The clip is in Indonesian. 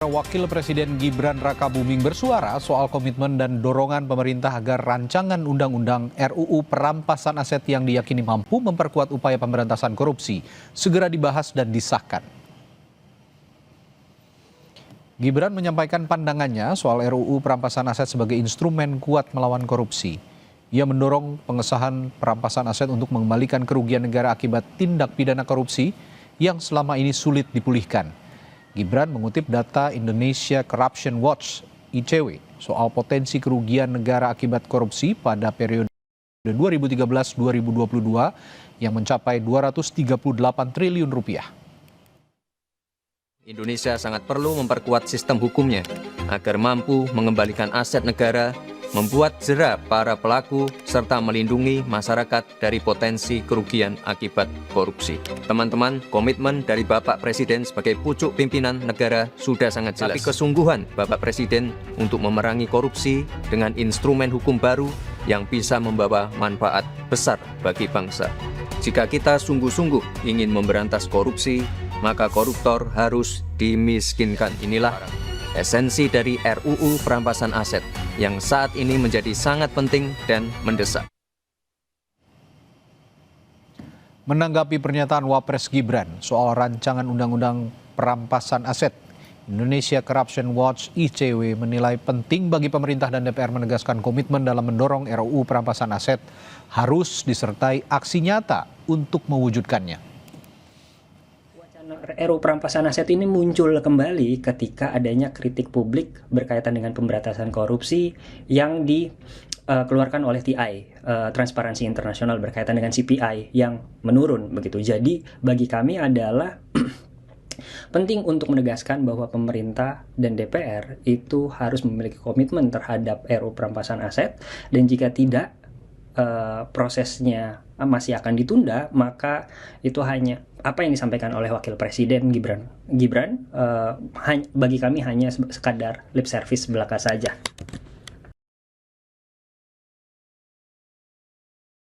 Wakil Presiden Gibran Rakabuming bersuara soal komitmen dan dorongan pemerintah agar rancangan undang-undang RUU perampasan aset yang diyakini mampu memperkuat upaya pemberantasan korupsi segera dibahas dan disahkan. Gibran menyampaikan pandangannya soal RUU perampasan aset sebagai instrumen kuat melawan korupsi. Ia mendorong pengesahan perampasan aset untuk mengembalikan kerugian negara akibat tindak pidana korupsi yang selama ini sulit dipulihkan. Gibran mengutip data Indonesia Corruption Watch (ICW) soal potensi kerugian negara akibat korupsi pada periode 2013-2022 yang mencapai 238 triliun rupiah. Indonesia sangat perlu memperkuat sistem hukumnya agar mampu mengembalikan aset negara, membuat jera para pelaku, serta melindungi masyarakat dari potensi kerugian akibat korupsi. Teman-teman, komitmen dari Bapak Presiden sebagai pucuk pimpinan negara sudah sangat jelas. Tapi kesungguhan Bapak Presiden untuk memerangi korupsi dengan instrumen hukum baru yang bisa membawa manfaat besar bagi bangsa. Jika kita sungguh-sungguh ingin memberantas korupsi, maka koruptor harus dimiskinkan. Inilah esensi dari RUU perampasan aset yang saat ini menjadi sangat penting dan mendesak. Menanggapi pernyataan Wapres Gibran soal rancangan undang-undang perampasan aset, Indonesia Corruption Watch (ICW) menilai penting bagi pemerintah dan DPR menegaskan komitmen dalam mendorong RUU perampasan aset harus disertai aksi nyata untuk mewujudkannya. RUU perampasan aset ini muncul kembali ketika adanya kritik publik berkaitan dengan pemberantasan korupsi yang dikeluarkan oleh TI, Transparansi Internasional, berkaitan dengan CPI yang menurun begitu. Jadi bagi kami adalah penting untuk menegaskan bahwa pemerintah dan DPR itu harus memiliki komitmen terhadap RUU perampasan aset, dan jika tidak prosesnya masih akan ditunda, maka itu hanya apa yang disampaikan oleh Wakil Presiden Gibran bagi kami hanya sekadar lip service belaka saja.